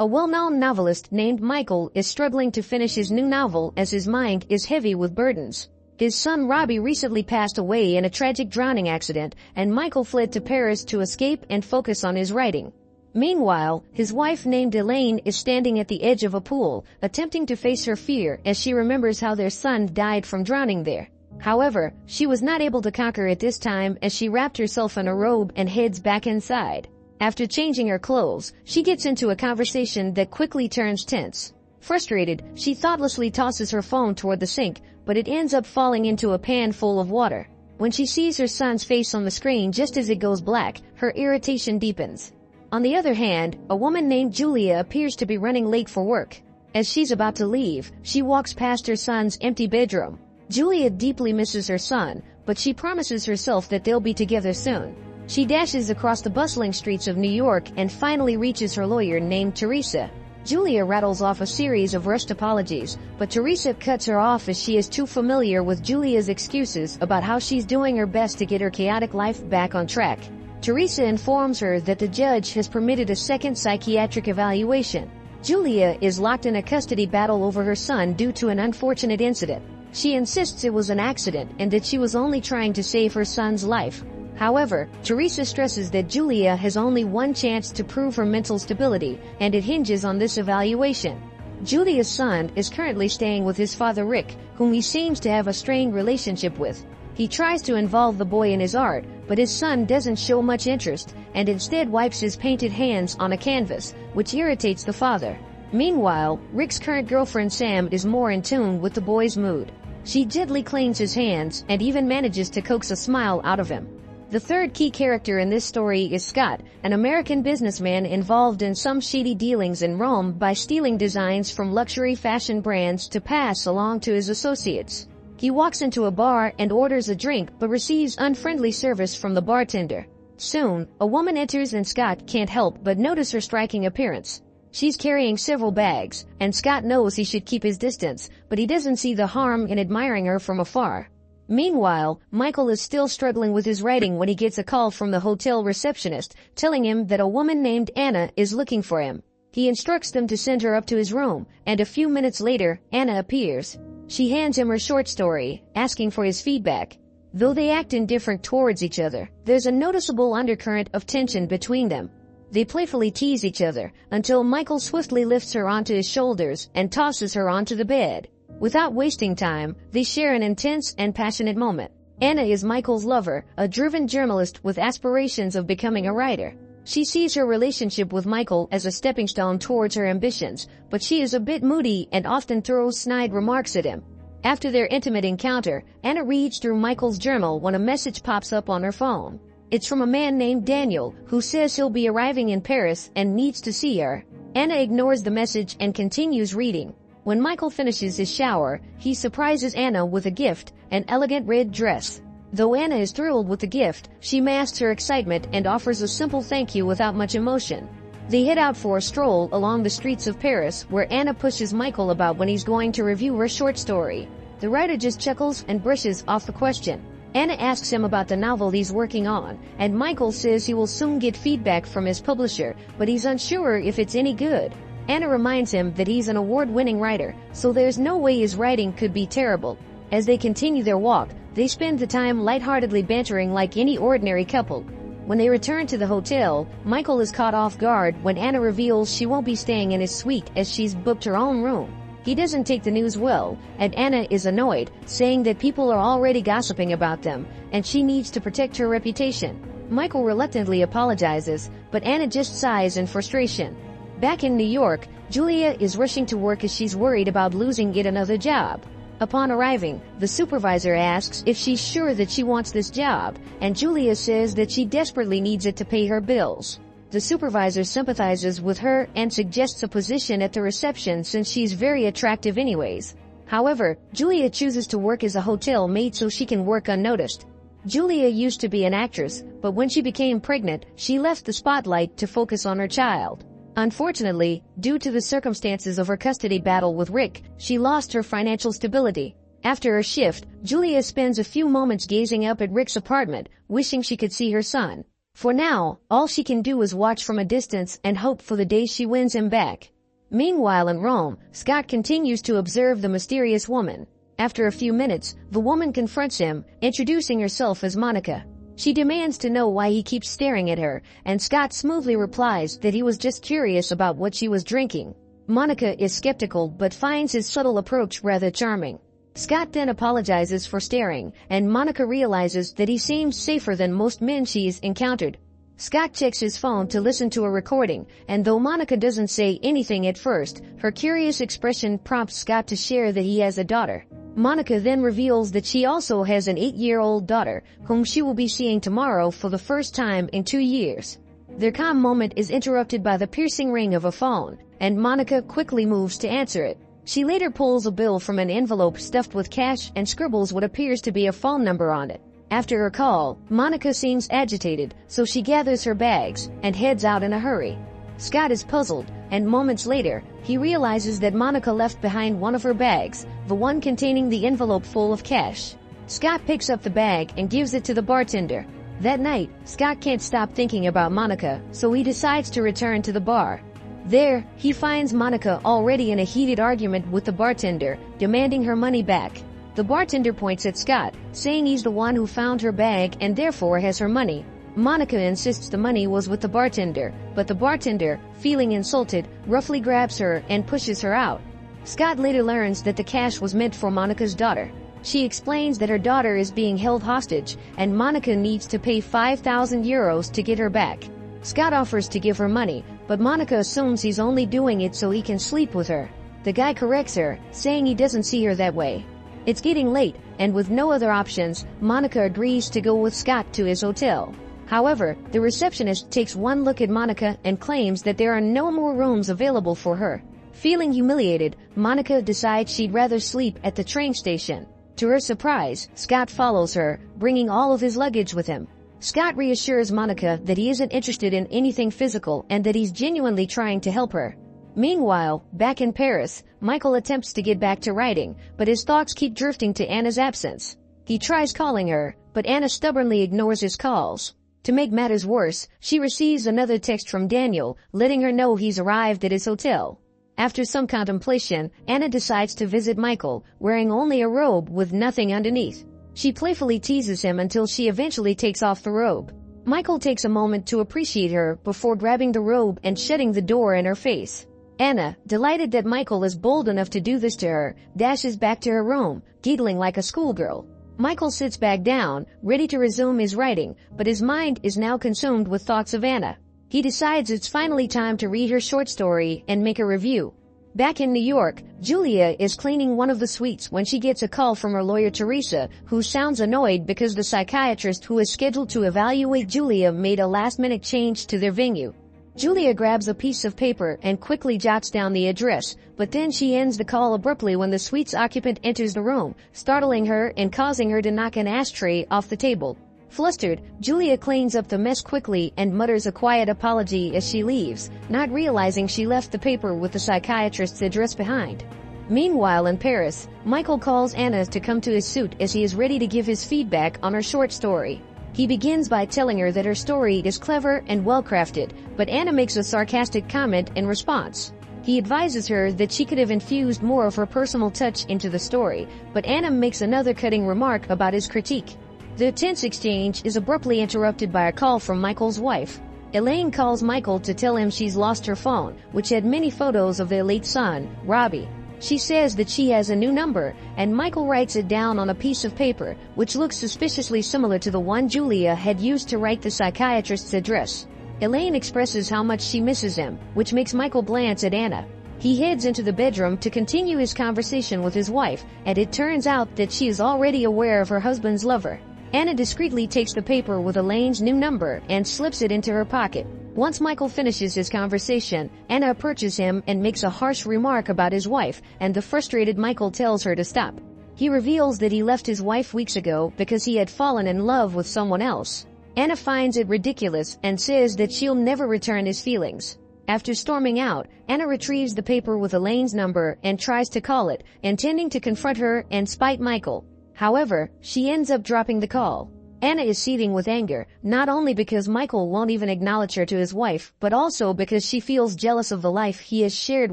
A well-known novelist named Michael is struggling to finish his new novel as his mind is heavy with burdens. His son Robbie recently passed away in a tragic drowning accident, and Michael fled to Paris to escape and focus on his writing. Meanwhile, his wife named Elaine is standing at the edge of a pool, attempting to face her fear as she remembers how their son died from drowning there. However, she was not able to conquer it this time as she wrapped herself in a robe and heads back inside. After changing her clothes, she gets into a conversation that quickly turns tense. Frustrated, she thoughtlessly tosses her phone toward the sink, but it ends up falling into a pan full of water. When she sees her son's face on the screen just as it goes black, her irritation deepens. On the other hand, a woman named Julia appears to be running late for work. As she's about to leave, she walks past her son's empty bedroom. Julia deeply misses her son, but she promises herself that they'll be together soon. She dashes across the bustling streets of New York and finally reaches her lawyer named Teresa. Julia rattles off a series of rushed apologies, but Teresa cuts her off as she is too familiar with Julia's excuses about how she's doing her best to get her chaotic life back on track. Teresa informs her that the judge has permitted a second psychiatric evaluation. Julia is locked in a custody battle over her son due to an unfortunate incident. She insists it was an accident and that she was only trying to save her son's life. However, Teresa stresses that Julia has only one chance to prove her mental stability, and it hinges on this evaluation. Julia's son is currently staying with his father Rick, whom he seems to have a strained relationship with. He tries to involve the boy in his art, but his son doesn't show much interest, and instead wipes his painted hands on a canvas, which irritates the father. Meanwhile, Rick's current girlfriend Sam is more in tune with the boy's mood. She gently cleans his hands and even manages to coax a smile out of him. The third key character in this story is Scott, an American businessman involved in some shady dealings in Rome by stealing designs from luxury fashion brands to pass along to his associates. He walks into a bar and orders a drink but receives unfriendly service from the bartender. Soon, a woman enters and Scott can't help but notice her striking appearance. She's carrying several bags, and Scott knows he should keep his distance, but he doesn't see the harm in admiring her from afar. Meanwhile, Michael is still struggling with his writing when he gets a call from the hotel receptionist telling him that a woman named Anna is looking for him. He instructs them to send her up to his room, and a few minutes later, Anna appears. She hands him her short story, asking for his feedback. Though they act indifferent towards each other, there's a noticeable undercurrent of tension between them. They playfully tease each other until Michael swiftly lifts her onto his shoulders and tosses her onto the bed. Without wasting time, they share an intense and passionate moment. Anna is Michael's lover, a driven journalist with aspirations of becoming a writer. She sees her relationship with Michael as a stepping stone towards her ambitions, but she is a bit moody and often throws snide remarks at him. After their intimate encounter, Anna reads through Michael's journal when a message pops up on her phone. It's from a man named Daniel, who says he'll be arriving in Paris and needs to see her. Anna ignores the message and continues reading. When Michael finishes his shower, he surprises Anna with a gift, an elegant red dress. Though Anna is thrilled with the gift, she masks her excitement and offers a simple thank you without much emotion. They head out for a stroll along the streets of Paris, where Anna pushes Michael about when he's going to review her short story. The writer just chuckles and brushes off the question. Anna asks him about the novel he's working on, and Michael says he will soon get feedback from his publisher, but he's unsure if it's any good. Anna reminds him that he's an award-winning writer, so there's no way his writing could be terrible. As they continue their walk, they spend the time lightheartedly bantering like any ordinary couple. When they return to the hotel, Michael is caught off guard when Anna reveals she won't be staying in his suite as she's booked her own room. He doesn't take the news well, and Anna is annoyed, saying that people are already gossiping about them, and she needs to protect her reputation. Michael reluctantly apologizes, but Anna just sighs in frustration. Back in New York, Julia is rushing to work as she's worried about losing yet another job. Upon arriving, the supervisor asks if she's sure that she wants this job, and Julia says that she desperately needs it to pay her bills. The supervisor sympathizes with her and suggests a position at the reception since she's very attractive anyways. However, Julia chooses to work as a hotel maid so she can work unnoticed. Julia used to be an actress, but when she became pregnant, she left the spotlight to focus on her child. Unfortunately, due to the circumstances of her custody battle with Rick, she lost her financial stability. After her shift, Julia spends a few moments gazing up at Rick's apartment, wishing she could see her son. For now, all she can do is watch from a distance and hope for the day she wins him back. Meanwhile in Rome, Scott continues to observe the mysterious woman. After a few minutes, the woman confronts him, introducing herself as Monica. She demands to know why he keeps staring at her, and Scott smoothly replies that he was just curious about what she was drinking. Monica is skeptical but finds his subtle approach rather charming. Scott then apologizes for staring, and Monica realizes that he seems safer than most men she's encountered. Scott checks his phone to listen to a recording, and though Monica doesn't say anything at first, her curious expression prompts Scott to share that he has a daughter. Monica then reveals that she also has an 8-year-old daughter, whom she will be seeing tomorrow for the first time in 2 years. Their calm moment is interrupted by the piercing ring of a phone, and Monica quickly moves to answer it. She later pulls a bill from an envelope stuffed with cash and scribbles what appears to be a phone number on it. After her call, Monica seems agitated, so she gathers her bags and heads out in a hurry. Scott is puzzled, and moments later, he realizes that Monica left behind one of her bags, the one containing the envelope full of cash. Scott picks up the bag and gives it to the bartender. That night, Scott can't stop thinking about Monica, so he decides to return to the bar. There, he finds Monica already in a heated argument with the bartender, demanding her money back. The bartender points at Scott, saying he's the one who found her bag and therefore has her money. Monica insists the money was with the bartender, but the bartender, feeling insulted, roughly grabs her and pushes her out. Scott later learns that the cash was meant for Monica's daughter. She explains that her daughter is being held hostage, and Monica needs to pay 5,000 euros to get her back. Scott offers to give her money, but Monica assumes he's only doing it so he can sleep with her. The guy corrects her, saying he doesn't see her that way. It's getting late, and with no other options, Monica agrees to go with Scott to his hotel. However, the receptionist takes one look at Monica and claims that there are no more rooms available for her. Feeling humiliated, Monica decides she'd rather sleep at the train station. To her surprise, Scott follows her, bringing all of his luggage with him. Scott reassures Monica that he isn't interested in anything physical and that he's genuinely trying to help her. Meanwhile, back in Paris, Michael attempts to get back to writing, but his thoughts keep drifting to Anna's absence. He tries calling her, but Anna stubbornly ignores his calls. To make matters worse, she receives another text from Daniel, letting her know he's arrived at his hotel. After some contemplation, Anna decides to visit Michael, wearing only a robe with nothing underneath. She playfully teases him until she eventually takes off the robe. Michael takes a moment to appreciate her before grabbing the robe and shutting the door in her face. Anna, delighted that Michael is bold enough to do this to her, dashes back to her room, giggling like a schoolgirl. Michael sits back down, ready to resume his writing, but his mind is now consumed with thoughts of Anna. He decides it's finally time to read her short story and make a review. Back in New York, Julia is cleaning one of the suites when she gets a call from her lawyer Teresa, who sounds annoyed because the psychiatrist who is scheduled to evaluate Julia made a last-minute change to their venue. Julia grabs a piece of paper and quickly jots down the address, but then she ends the call abruptly when the suite's occupant enters the room, startling her and causing her to knock an ashtray off the table. Flustered, Julia cleans up the mess quickly and mutters a quiet apology as she leaves, not realizing she left the paper with the psychiatrist's address behind. Meanwhile in Paris, Michael calls Anna to come to his suite as he is ready to give his feedback on her short story. He begins by telling her that her story is clever and well-crafted, but Anna makes a sarcastic comment in response. He advises her that she could have infused more of her personal touch into the story, but Anna makes another cutting remark about his critique. The tense exchange is abruptly interrupted by a call from Michael's wife. Elaine calls Michael to tell him she's lost her phone, which had many photos of their late son, Robbie. She says that she has a new number, and Michael writes it down on a piece of paper, which looks suspiciously similar to the one Julia had used to write the psychiatrist's address. Elaine expresses how much she misses him, which makes Michael glance at Anna. He heads into the bedroom to continue his conversation with his wife, and it turns out that she is already aware of her husband's lover. Anna discreetly takes the paper with Elaine's new number and slips it into her pocket. Once Michael finishes his conversation, Anna approaches him and makes a harsh remark about his wife, and the frustrated Michael tells her to stop. He reveals that he left his wife weeks ago because he had fallen in love with someone else. Anna finds it ridiculous and says that she'll never return his feelings. After storming out, Anna retrieves the paper with Elaine's number and tries to call it, intending to confront her and spite Michael. However, she ends up dropping the call. Anna is seething with anger, not only because Michael won't even acknowledge her to his wife, but also because she feels jealous of the life he has shared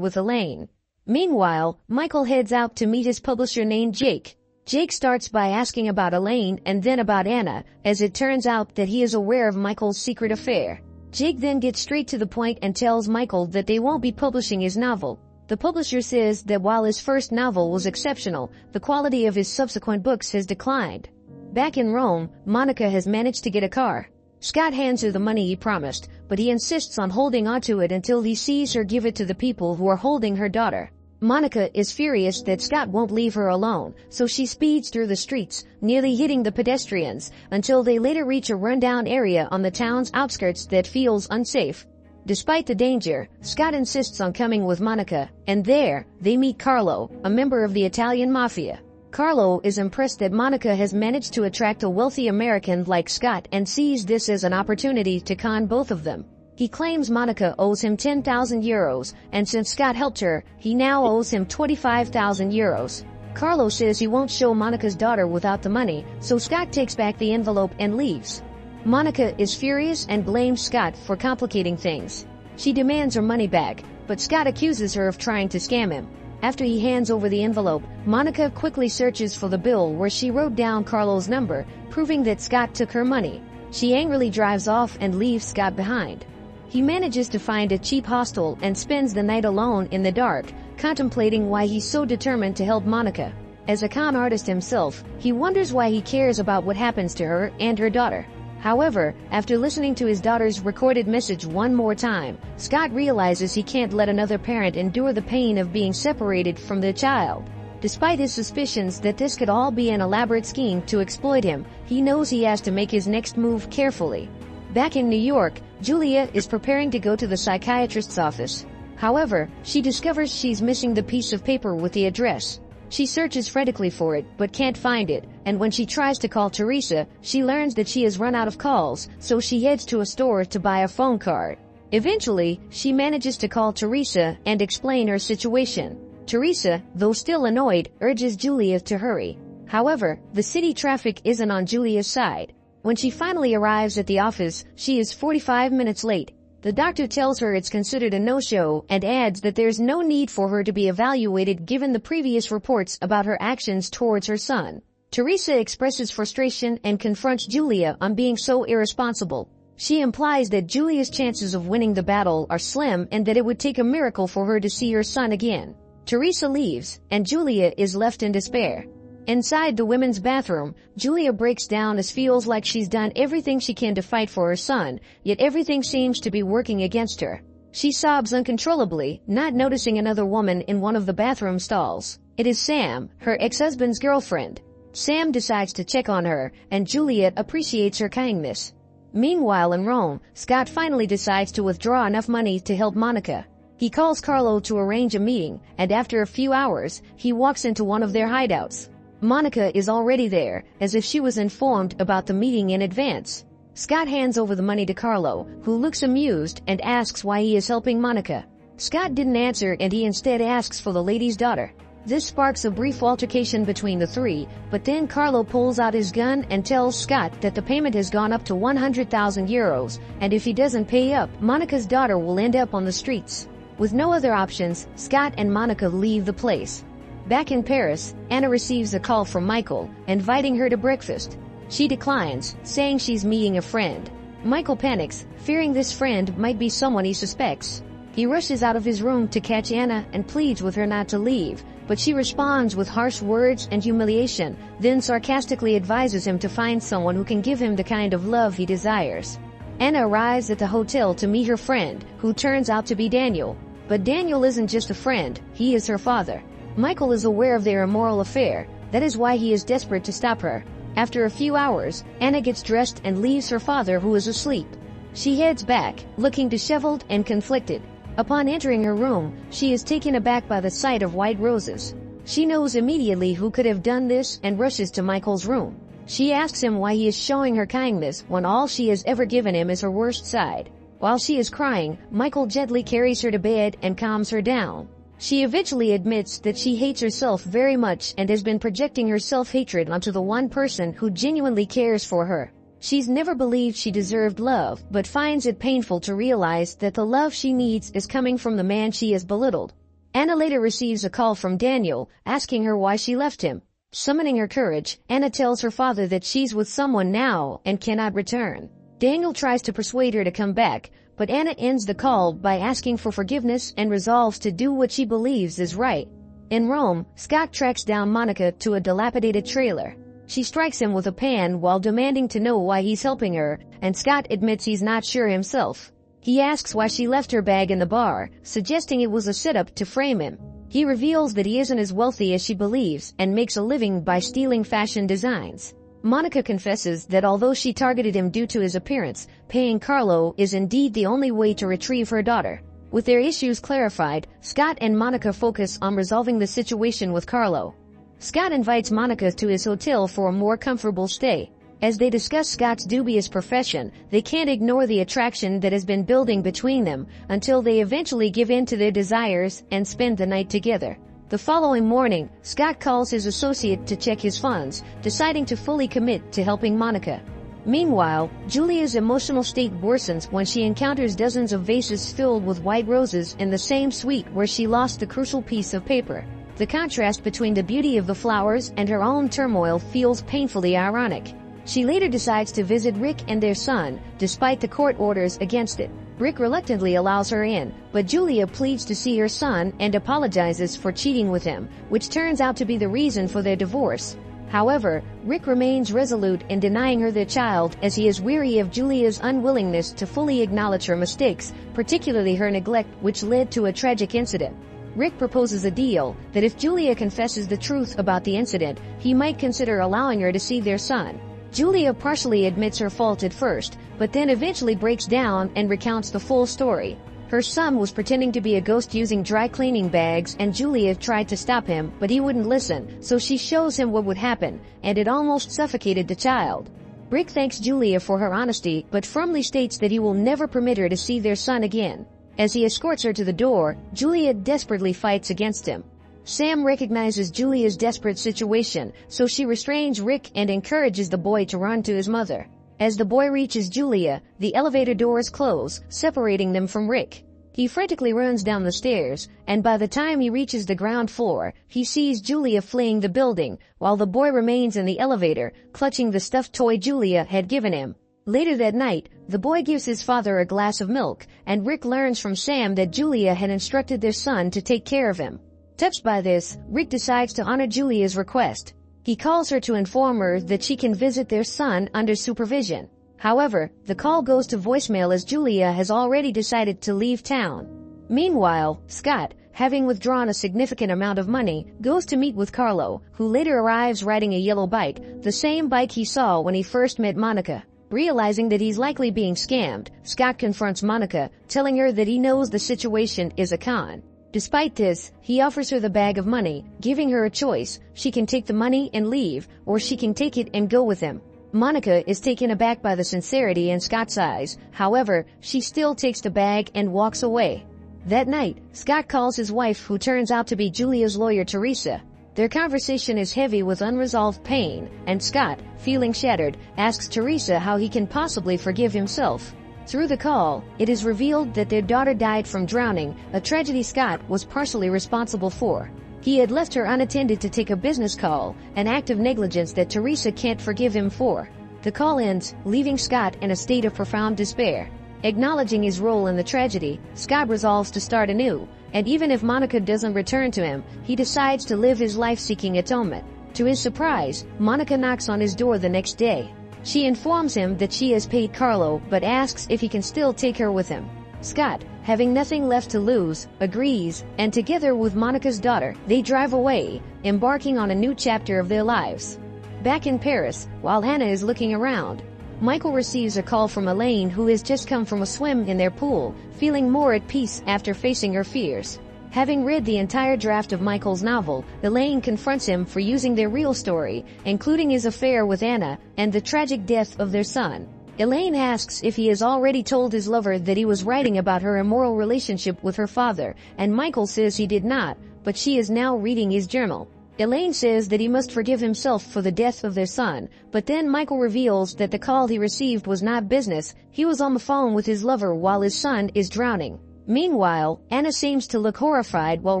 with Elaine. Meanwhile, Michael heads out to meet his publisher named Jake. Jake starts by asking about Elaine and then about Anna, as it turns out that he is aware of Michael's secret affair. Jake then gets straight to the point and tells Michael that they won't be publishing his novel. The publisher says that while his first novel was exceptional, the quality of his subsequent books has declined. Back in Rome, Monica has managed to get a car. Scott hands her the money he promised, but he insists on holding onto it until he sees her give it to the people who are holding her daughter. Monica is furious that Scott won't leave her alone, so she speeds through the streets, nearly hitting the pedestrians, until they later reach a rundown area on the town's outskirts that feels unsafe. Despite the danger, Scott insists on coming with Monica, and there, they meet Carlo, a member of the Italian mafia. Carlo is impressed that Monica has managed to attract a wealthy American like Scott and sees this as an opportunity to con both of them. He claims Monica owes him 10,000 euros, and since Scott helped her, he now owes him 25,000 euros. Carlo says he won't show Monica's daughter without the money, so Scott takes back the envelope and leaves. Monica is furious and blames Scott for complicating things. She demands her money back, but Scott accuses her of trying to scam him. After he hands over the envelope, Monica quickly searches for the bill where she wrote down Carlo's number, proving that Scott took her money. She angrily drives off and leaves Scott behind. He manages to find a cheap hostel and spends the night alone in the dark, contemplating why he's so determined to help Monica. As a con artist himself, he wonders why he cares about what happens to her and her daughter. However, after listening to his daughter's recorded message one more time, Scott realizes he can't let another parent endure the pain of being separated from their child. Despite his suspicions that this could all be an elaborate scheme to exploit him, he knows he has to make his next move carefully. Back in New York, Julia is preparing to go to the psychiatrist's office. However, she discovers she's missing the piece of paper with the address. She searches frantically for it, but can't find it, and when she tries to call Teresa, she learns that she has run out of calls, so she heads to a store to buy a phone card. Eventually, she manages to call Teresa and explain her situation. Teresa, though still annoyed, urges Julia to hurry. However, the city traffic isn't on Julia's side. When she finally arrives at the office, she is 45 minutes late. The doctor tells her it's considered a no-show and adds that there's no need for her to be evaluated given the previous reports about her actions towards her son. Teresa expresses frustration and confronts Julia on being so irresponsible. She implies that Julia's chances of winning the battle are slim and that it would take a miracle for her to see her son again. Teresa leaves, and Julia is left in despair. Inside the women's bathroom, Julia breaks down as feels like she's done everything she can to fight for her son, yet everything seems to be working against her. She sobs uncontrollably, not noticing another woman in one of the bathroom stalls. It is Sam, her ex-husband's girlfriend. Sam decides to check on her, and Juliet appreciates her kindness. Meanwhile in Rome, Scott finally decides to withdraw enough money to help Monica. He calls Carlo to arrange a meeting, and after a few hours, he walks into one of their hideouts. Monica is already there, as if she was informed about the meeting in advance. Scott hands over the money to Carlo, who looks amused and asks why he is helping Monica. Scott didn't answer and he instead asks for the lady's daughter. This sparks a brief altercation between the three, but then Carlo pulls out his gun and tells Scott that the payment has gone up to 100,000 euros, and if he doesn't pay up, Monica's daughter will end up on the streets. With no other options, Scott and Monica leave the place. Back in Paris, Anna receives a call from Michael, inviting her to breakfast. She declines, saying she's meeting a friend. Michael panics, fearing this friend might be someone he suspects. He rushes out of his room to catch Anna and pleads with her not to leave, but she responds with harsh words and humiliation, then sarcastically advises him to find someone who can give him the kind of love he desires. Anna arrives at the hotel to meet her friend, who turns out to be Daniel. But Daniel isn't just a friend, he is her father. Michael is aware of their immoral affair, that is why he is desperate to stop her. After a few hours, Anna gets dressed and leaves her father who is asleep. She heads back, looking disheveled and conflicted. Upon entering her room, she is taken aback by the sight of white roses. She knows immediately who could have done this and rushes to Michael's room. She asks him why he is showing her kindness when all she has ever given him is her worst side. While she is crying, Michael gently carries her to bed and calms her down. She eventually admits that she hates herself very much and has been projecting her self-hatred onto the one person who genuinely cares for her. She's never believed she deserved love, but finds it painful to realize that the love she needs is coming from the man she has belittled. Anna later receives a call from Daniel, asking her why she left him. Summoning her courage, Anna tells her father that she's with someone now and cannot return. Daniel tries to persuade her to come back, but Anna ends the call by asking for forgiveness and resolves to do what she believes is right. In Rome, Scott tracks down Monica to a dilapidated trailer. She strikes him with a pan while demanding to know why he's helping her, and Scott admits he's not sure himself. He asks why she left her bag in the bar, suggesting it was a setup to frame him. He reveals that he isn't as wealthy as she believes and makes a living by stealing fashion designs. Monica confesses that although she targeted him due to his appearance, paying Carlo is indeed the only way to retrieve her daughter. With their issues clarified, Scott and Monica focus on resolving the situation with Carlo. Scott invites Monica to his hotel for a more comfortable stay. As they discuss Scott's dubious profession, they can't ignore the attraction that has been building between them until they eventually give in to their desires and spend the night together. The following morning, Scott calls his associate to check his funds, deciding to fully commit to helping Monica. Meanwhile, Julia's emotional state worsens when she encounters dozens of vases filled with white roses in the same suite where she lost the crucial piece of paper. The contrast between the beauty of the flowers and her own turmoil feels painfully ironic. She later decides to visit Rick and their son, despite the court orders against it. Rick reluctantly allows her in, but Julia pleads to see her son and apologizes for cheating with him, which turns out to be the reason for their divorce. However, Rick remains resolute in denying her their child as he is weary of Julia's unwillingness to fully acknowledge her mistakes, particularly her neglect, which led to a tragic incident. Rick proposes a deal that if Julia confesses the truth about the incident, he might consider allowing her to see their son. Julia partially admits her fault at first, but then eventually breaks down and recounts the full story. Her son was pretending to be a ghost using dry cleaning bags, and Julia tried to stop him, but he wouldn't listen, so she shows him what would happen, and it almost suffocated the child. Rick thanks Julia for her honesty, but firmly states that he will never permit her to see their son again. As he escorts her to the door, Julia desperately fights against him. Sam recognizes Julia's desperate situation, so she restrains Rick and encourages the boy to run to his mother. As the boy reaches Julia, the elevator doors close, separating them from Rick. He frantically runs down the stairs, and by the time he reaches the ground floor, he sees Julia fleeing the building, while the boy remains in the elevator, clutching the stuffed toy Julia had given him. Later that night, the boy gives his father a glass of milk, and Rick learns from Sam that Julia had instructed their son to take care of him. Touched by this, Rick decides to honor Julia's request. He calls her to inform her that she can visit their son under supervision. However, the call goes to voicemail as Julia has already decided to leave town. Meanwhile, Scott, having withdrawn a significant amount of money, goes to meet with Carlo, who later arrives riding a yellow bike, the same bike he saw when he first met Monica. Realizing that he's likely being scammed, Scott confronts Monica, telling her that he knows the situation is a con. Despite this, he offers her the bag of money, giving her a choice. She can take the money and leave, or she can take it and go with him. Monica is taken aback by the sincerity in Scott's eyes. However, she still takes the bag and walks away. That night, Scott calls his wife, who turns out to be Julia's lawyer, Teresa. Their conversation is heavy with unresolved pain, and Scott, feeling shattered, asks Teresa how he can possibly forgive himself. Through the call, it is revealed that their daughter died from drowning, a tragedy Scott was partially responsible for. He had left her unattended to take a business call, an act of negligence that Teresa can't forgive him for. The call ends, leaving Scott in a state of profound despair. Acknowledging his role in the tragedy, Scott resolves to start anew, and even if Monica doesn't return to him, he decides to live his life seeking atonement. To his surprise, Monica knocks on his door the next day. She informs him that she has paid Carlo, but asks if he can still take her with him. Scott, having nothing left to lose, agrees, and together with Monica's daughter, they drive away, embarking on a new chapter of their lives. Back in Paris, while Hannah is looking around, Michael receives a call from Elaine, who has just come from a swim in their pool, feeling more at peace after facing her fears. Having read the entire draft of Michael's novel, Elaine confronts him for using their real story, including his affair with Anna and the tragic death of their son. Elaine asks if he has already told his lover that he was writing about her immoral relationship with her father, and Michael says he did not, but she is now reading his journal. Elaine says that he must forgive himself for the death of their son, but then Michael reveals that the call he received was not business. He was on the phone with his lover while his son is drowning. Meanwhile, Anna seems to look horrified while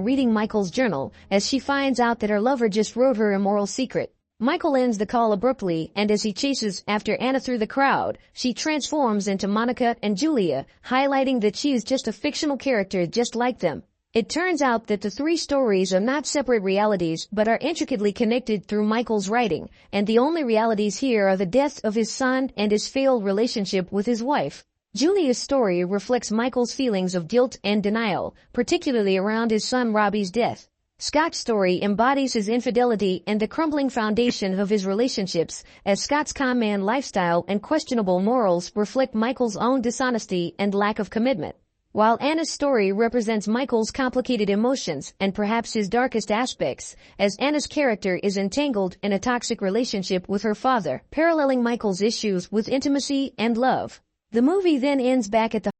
reading Michael's journal, as she finds out that her lover just wrote her immoral secret. Michael ends the call abruptly, and as he chases after Anna through the crowd, she transforms into Monica and Julia, highlighting that she is just a fictional character just like them. It turns out that the three stories are not separate realities but are intricately connected through Michael's writing, and the only realities here are the death of his son and his failed relationship with his wife. Julia's story reflects Michael's feelings of guilt and denial, particularly around his son Robbie's death. Scott's story embodies his infidelity and the crumbling foundation of his relationships, as Scott's con man lifestyle and questionable morals reflect Michael's own dishonesty and lack of commitment. While Anna's story represents Michael's complicated emotions and perhaps his darkest aspects, as Anna's character is entangled in a toxic relationship with her father, paralleling Michael's issues with intimacy and love. The movie then ends back at the